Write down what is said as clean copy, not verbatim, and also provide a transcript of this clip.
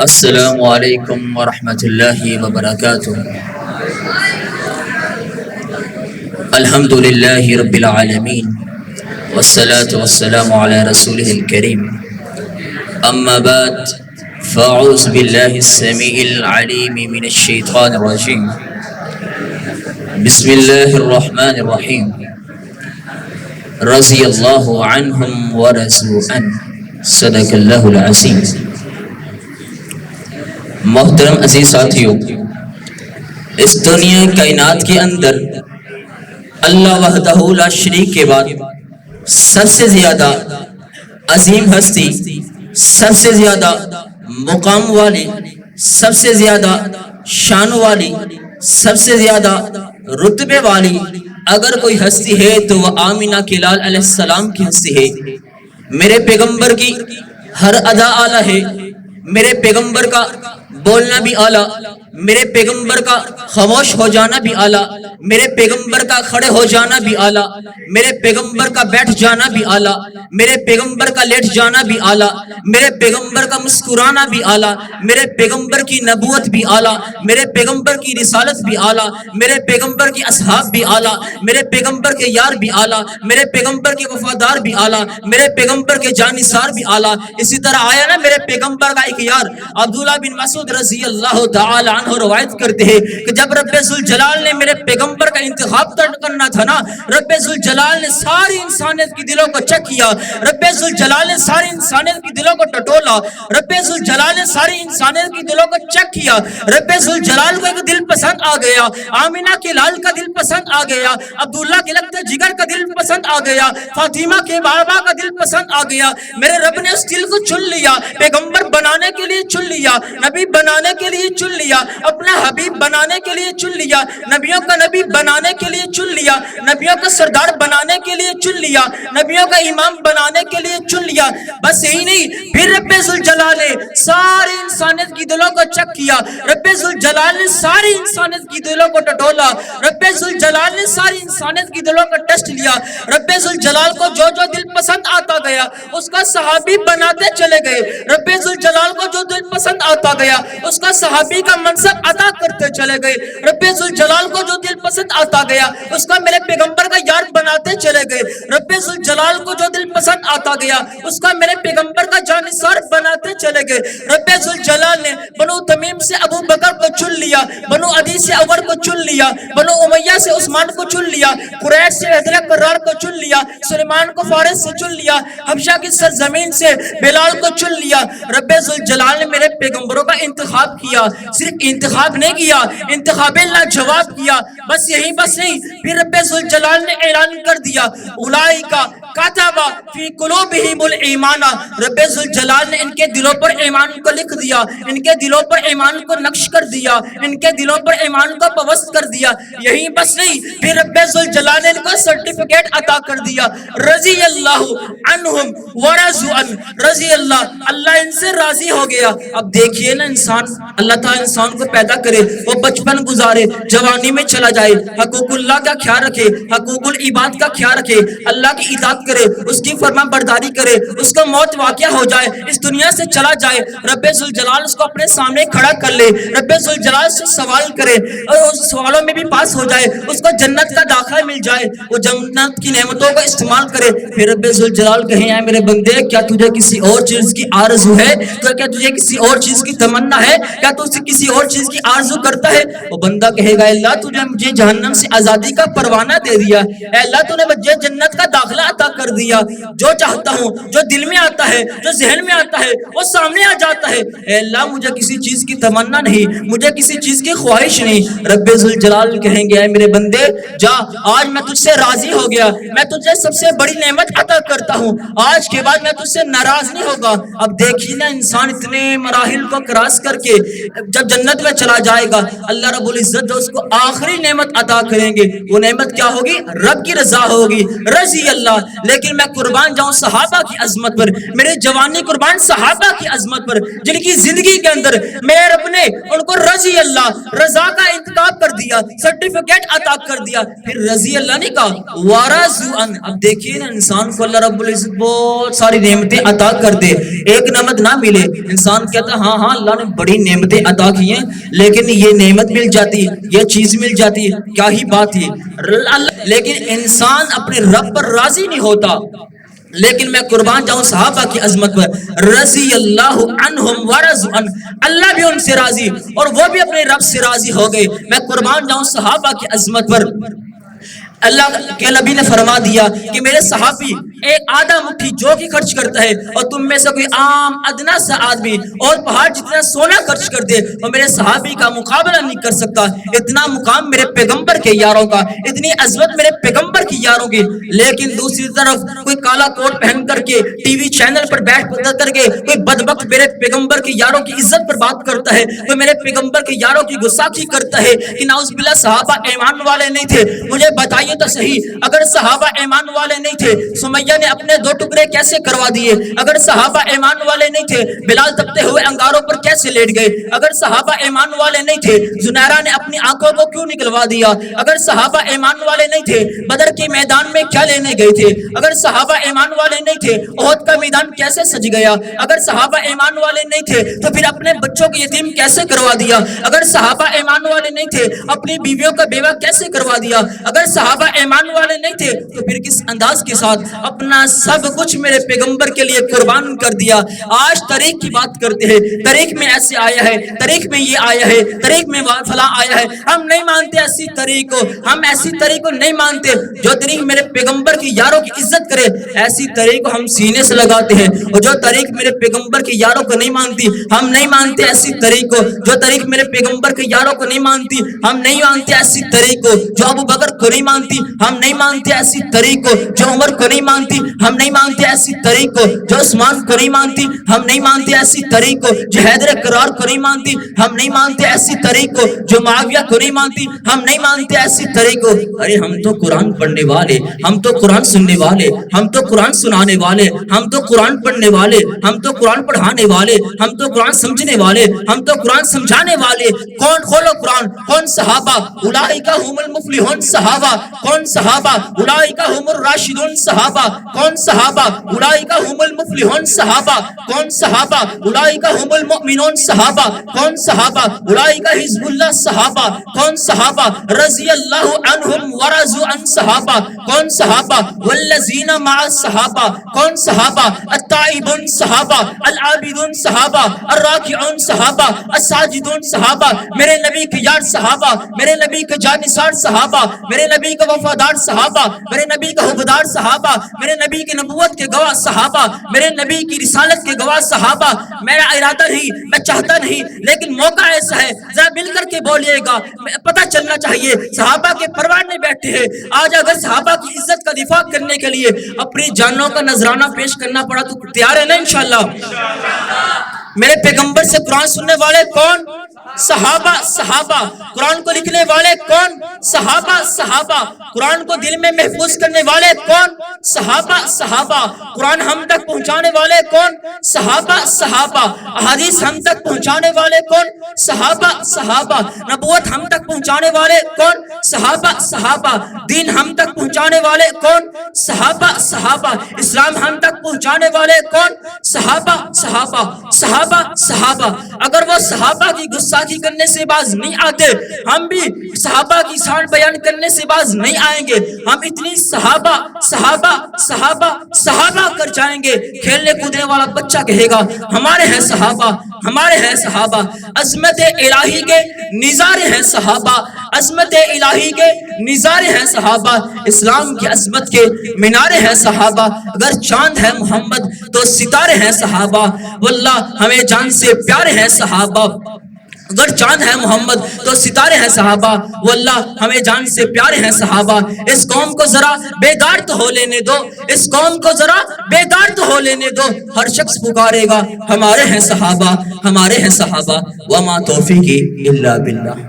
السلام علیکم ورحمۃ اللہ وبرکاتہ۔ الحمد للہ رب العالمین والصلاة والسلام علی رسولہ الکریم، اما بعد فاعوذ باللہ السمیع العلیم من الشیطان الرجیم، بسم اللہ الرحمن الرحیم، رضی اللہ عنہم ورضوا عنہ، صدق اللہ العظیم۔ محترم عزیز ساتھیوں، اس دنیا کائنات کے اندر اللہ وحدہ لا شریک کے بعد سب سے زیادہ عظیم ہستی، سب سے زیادہ مقام والی، سب سے زیادہ شان والی، سب سے زیادہ رتبے والی اگر کوئی ہستی ہے تو وہ آمینہ کے لال علیہ السلام کی ہستی ہے۔ میرے پیغمبر کی ہر ادا اعلیٰ ہے، میرے پیغمبر کا بولنا بھی اعلیٰ، میرے پیغمبر کا خاموش ہو جانا بھی اعلیٰ، میرے پیغمبر کا کھڑے ہو جانا بھی اعلیٰ، میرے پیغمبر کا بیٹھ جانا بھی اعلیٰ، میرے پیغمبر کا لیٹ جانا بھی اعلیٰ، میرے پیغمبر کا مسکرانا بھی اعلیٰ، میرے پیغمبر کی نبوت بھی اعلیٰ، میرے پیغمبر کی رسالت بھی اعلیٰ، میرے پیغمبر کی اصحاب بھی اعلیٰ، میرے پیغمبر کے یار بھی اعلیٰ، میرے پیغمبر کے وفادار بھی اعلیٰ، میرے پیغمبر کے جانثار بھی اعلیٰ۔ اسی طرح آیا نا میرے پیغمبر کا ایک یار عبداللہ بن مسعود رضی اللہ تعالی عنہ روایت کرتے ہیں کہ جب رب ذوالجلال نے میرے پیغمبر کا انتخاب کرنا تھا نا، رب ذوالجلال نے ساری انسانیت کی دلوں کو چیک کیا، رب ذوالجلال نے ساری انسانیت کی دلوں کو ٹٹولا، رب ذوالجلال نے ساری انسانیت کی دلوں کو چیک کیا، رب ذوالجلال کو ایک دل پسند آ گیا، آمینہ کے لال کا دل پسند آ گیا، عبداللہ کے لگتے جگر کا دل پسند آ گیا، فاطمہ کے بابا کا دل پسند آ گیا۔ میرے رب نے اس دل کو چن لیا، پیغمبر بنانے کے لیے چن لیا، نبی بنانے کے لیے چن لیا، اپنا حبیب بنانے کے لیے چن لیا، نبیوں کا نبی بنانے کے لیے چن لیا، نبیوں کا سردار بنانے کے لیے چن لیا، نبیوں کا امام بنانے کے لیے چن لیا۔ بس یہی نہیں، پھر رب ذوالجلال نے ساری انسانیت کی دلوں کو چیک کیا، رب ذوالجلال نے ساری انسانیت کی دلوں کو ٹٹولا، رب ذوالجلال نے ساری انسانیت کی دلوں کا ٹیسٹ لیا۔ رب ذوالجلال کو جو جو دل پسند آتا گیا اس کا صحابی بناتے چلے گئے، رب ذوالجلال کو جو دل پسند آتا گیا اس کا صحابی کا منصب عطا کرتے چلے گئے، رب ذوالجلال کو جو دل پسند آتا گیا اس کا میرے پیغمبر کا یار بناتے چلے گئے، رب ذوالجلال کو جو دل پسند آتا گیا اس کا میرے پیغمبر کا جانثار بناتے چلے گئے۔ رب ذوالجلال نے بنو تمیم سے ابو بکر کو چن لیا، بنو عدی سے عمر کو چن لیا، بنو امیہ سے عثمان کو چن لیا، قریش سے حضرت قرار کو چن لیا، سلیمان کو فارس سے چن لیا، حبشہ کی سرزمین سے بلال کو چن لیا۔ رب ذوالجلال نے میرے پیغمبروں کا انتخاب کیا، صرف انتخاب نہیں کیا، انتخاب لاجواب کیا۔ بس یہی بس نہیں، پھر رب ذوالجلال نے اعلان کر دیا، اولئک کتب فی قلوبہم الایمان، رب ذوالجلال نے ان کے دلوں پر ایمان کو لکھ دیا، ان کے دلوں پر ایمان کو نقش کر دیا، ان کے دلوں پر ایمان کو پوست کر دیا۔ یہی بس نہیں، پھر رب ذوالجلال نے ان کو سرٹیفکیٹ عطا کر دیا، رضی اللہ عنہم ورضوا عنہ، رضی اللہ ان سے راضی ہو گیا۔ اب دیکھیے نا، انسان اللہ تعالیٰ انسان کو پیدا کرے، وہ بچپن گزارے، جوانی میں چلا جائے، حقوق اللہ کا خیال رکھے، حقوق العباد کا خیال رکھے، اللہ کی اطاعت کرے، اس کی فرما برداری کرے، اس کو موت واقع ہو جائے، اس دنیا سے چلا جائے، رب ذوالجلال اس کو اپنے سامنے کھڑا کر لے، رب ذوالجلال سے سوال کرے اور اس سوالوں میں بھی پاس ہو جائے، اس کو جنت کا داخلہ مل جائے، وہ جنت کی نعمتوں کو استعمال کرے، پھر رب ذوالجلال کہیں اے میرے بندے، کیا تجھے کسی اور چیز کی آرزو ہے؟ کیا تجھے کسی اور چیز کی تمنا ہے؟ کیا تو کسی اور چیز کی آرزو کرتا ہے؟ وہ بندہ کہے گا، اللہ تو نے مجھے جہنم سے آزادی کا پروانہ دے دیا، اے اللہ تو نے مجھے جنت کا داخلہ عطا کر دیا، جو چاہتا ہوں، جو دل میں آتا ہے، جو ذہن میں آتا ہے وہ سامنے آ جاتا ہے، اے اللہ مجھے کسی چیز کی تمنا نہیں، مجھے کسی چیز کی خواہش نہیں۔ رب ذوالجلال کہیں گے، اے میرے بندے جا، آج میں تجھ سے راضی ہو گیا، میں تجھے سب سے بڑی نعمت عطا کرتا ہوں، آج کے بعد میں تجھ سے ناراض نہیں ہوگا۔ اب دیکھیے نا، انسان اتنے مراحل کو کراس کر کے جب جنت میں چلا جائے گا، اللہ رب العزت جو اس کو آخری نعمت عطا کریں گے، وہ نعمت کیا ہوگی؟ رب کی رضا ہوگی، رضی اللہ۔ لیکن میں قربان جاؤں صحابہ کی عظمت پر، میرے جوانی قربان صحابہ کی عظمت پر، جن کی زندگی کے اندر میرے رب نے ان کو رضی اللہ، رضا کا انتخاب کر دیا، سرٹیفکیٹ عطا کر دیا، پھر رضی اللہ نے کہا ورضوا عنہ۔ اب دیکھیے نا، انسان کو اللہ رب العزت بہت ساری نعمتیں عطا کر دے، ایک نعمت نہ ملے، انسان کہتا ہاں ہاں اللہ نے بڑی نعمتیں عطا کی ہیں، لیکن یہ نعمت مل جاتی، یہ چیز مل جاتی، کیا ہی بات ہے، لیکن انسان اپنے رب پر راضی نہیں ہوتا۔ لیکن میں قربان جاؤں صحابہ کی عظمت پر، رضی اللہ عنہم ورضوا عنہ، اللہ بھی ان سے راضی اور وہ بھی اپنے رب سے راضی ہو گئے۔ میں قربان جاؤں صحابہ کی عظمت پر، اللہ کے نبی نے فرما دیا کہ میرے صحابی ایک آدھا مٹھی جو کی خرچ کرتا ہے اور تم میں سے کوئی عام ادنا سا آدمی اور پہاڑ جتنا سونا خرچ کر دے وہ میرے صحابی کا مقابلہ نہیں کر سکتا۔ اتنا مقام میرے پیغمبر کے یاروں کا، اتنی عظمت میرے پیغمبر کی یاروں کی۔ لیکن دوسری طرف کوئی کالا کوٹ پہن کر کے ٹی وی چینل پر بیٹھ کر کے کوئی بدبخت میرے پیغمبر کی یاروں کی عزت پر بات کرتا ہے، کوئی میرے پیغمبر کے یاروں کی گستاخی کرتا ہے کہ نعوذ باللہ صحابہ ایمان والے نہیں تھے۔ مجھے بتائیے تو صحیح، اگر صحابہ ایمان والے نہیں تھے سمیہ نے اپنے 2 ٹکڑے کیسے کروا دیے؟ اگر صحابہ ایمان والے نہیں تھے بلال تپتے ہوئے انگاروں پر کیسے لیٹ گئے؟ اگر صحابہ ایمان والے نہیں تھے زنیرہ نے اپنی آنکھوں کو کیوں نکلوا دیا؟ اگر صحابہ ایمان والے نہیں تھے بدر کے میدان میں کیا لینے گئے تھے؟ اگر صحابہ ایمان والے نہیں تھے احد کا میدان کیسے سج گیا؟ اگر صحابہ ایمان والے نہیں تھے تو پھر اپنے بچوں کو یتیم کیسے کروا دیا؟ اگر صحابہ ایمان والے نہیں تھے اپنی بیویوں کا بیوہ کیسے کروا دیا؟ اگر صحابہ ایمان والے نہیں تھے تو پھر کس انداز کے ساتھ اپنا سب کچھ میرے پیغمبر کے لیے قربان کر دیا؟ آج تاریخ کی بات کرتے ہیں، تاریخ میں ایسے آیا ہے، تاریخ میں یہ آیا ہے، تاریخ میں فلاں آیا ہے، ہم نہیں مانتے ایسی تاریخ کو، ہم ایسی تاریخ کو نہیں مانتے۔ جو تاریخ میرے پیغمبر کی یاروں کی عزت کرے ایسی تاریخ کو ہم سینے سے لگاتے ہیں، اور جو تاریخ میرے پیغمبر کی یاروں کو نہیں مانتی ہم نہیں مانتے ایسی تاریخ کو۔ جو تاریخ میرے پیغمبر کے یاروں کو نہیں مانتی ہم نہیں مانتے ایسی تاریخ کو۔ جو ابو بکر کو نہیں مانتی ہم نہیں مانتے ایسی تاریخ کو، جو عمر کو نہیں مانتی ہم نہیں مانتے ایسی تاریخ کو، جو عثمان کو نہیں مانتی ہم نہیں مانتے ایسی تاریخ کو، جو حیدر کرار کو نہیں مانتی ہم نہیں مانتے ایسی تاریخ کو، جو معاویہ کو نہیں مانتی ہم نہیں مانتے ایسی تاریخ کو۔ ارے ہم تو قرآن پڑھنے والے، ہم تو قرآن سننے والے، ہم تو قرآن سنانے والے، ہم تو قرآن پڑھنے والے، ہم تو قرآن پڑھانے والے، ہم تو قرآن سمجھنے والے، ہم تو قرآن سمجھانے والے۔ کون؟ کھولو قرآن، کون صحابہ؟ اولئک هم المفلحون صحابہ۔ کون صحابہ؟ اولئک هم الراشدون صحابہ۔ کون صحابہ؟ اولئک هم المفلحون صحابہ۔ کون صحابہ؟ اولئک هم المؤمنون صحابہ۔ کون صحابہ؟ اولئک حزب اللہ صحابہ۔ کون صحابہ؟ رضی اللہ عنہم ورضوا عن صحابہ۔ کون صحابہ؟ والذین مع صحابہ۔ کون صحابہ؟ التائبون صحابہ، العابدون صحابہ، الراکعون صحابہ، الساجدون صحابہ۔ میرے نبی کے یار صحابہ، میرے نبی کے جانثار صحابہ، میرے نبی کا وفادار صحابہ، میرے نبی کا حبدار صحابہ، میرے نبی کی نبوت کے گواہ صحابہ، میرے نبی کی رسالت کے گواہ صحابہ۔ میرا ارادہ نہیں، میں چاہتا نہیں، لیکن موقع ایسا ہے، ذرا مل کر کے بولیے گا، پتہ چلنا چاہیے صحابہ کے پروان بیٹھے ہیں۔ آج اگر صحابہ کی عزت کا دفاع کرنے کے لیے اپنی جانوں کا نذرانہ پیش کرنا پڑا تو تیار ہے نا انشاءاللہ؟ میرے پیغمبر سے قرآن سننے والے کون؟ صحابہ۔ صحابہ۔ قرآن کو لکھنے والے کون؟ صحابہ۔ صحابہ۔ قرآن کو دل میں محفوظ کرنے والے کون؟ صحابہ۔ صحابہ۔ قرآن ہم تک پہنچانے والے کون؟ صحابہ۔ صحابہ۔ احادیث ہم تک پہنچانے والے کون؟ صحابہ۔ صحابہ۔ نبوت ہم تک پہنچانے والے کون؟ صحابہ۔ صحابہ۔ دین ہم تک پہنچانے والے کون؟ صحابہ۔ صحابہ۔ اسلام ہم تک پہنچانے والے کون؟ صحابہ۔ صحابہ۔ صحابہ۔ صحابہ۔ اگر وہ صحابہ کی گستاخی کرنے سے باز نہیں آتے ہم بھی صحابہ کی شان بیان کرنے سے باز نہیں آئیں گے۔ ہم اتنی صحابہ صحابہ صحابہ صحابہ کر جائیں گے، کھیلنے کودنے والا بچہ کہے گا ہمارے ہیں صحابہ، ہمارے ہیں صحابہ۔ عظمت الہی کے نظارے ہیں صحابہ، عظمت الہی کے نظارے ہیں صحابہ، اسلام کی عظمت کے مینارے ہیں صحابہ۔ اگر چاند ہے محمد تو ستارے ہیں صحابہ، واللہ ہمیں جان سے پیارے ہیں صحابہ۔ اگر چاند ہے محمد تو ستارے ہیں صحابہ، واللہ ہمیں جان سے پیارے ہیں صحابہ۔ اس قوم کو ذرا بیدار تو ہو لینے دو، اس قوم کو ذرا بیدار تو ہو لینے دو۔ ہر شخص پکارے گا ہمارے ہیں صحابہ، ہمارے ہیں صحابہ۔ وما توفیقی الا باللہ۔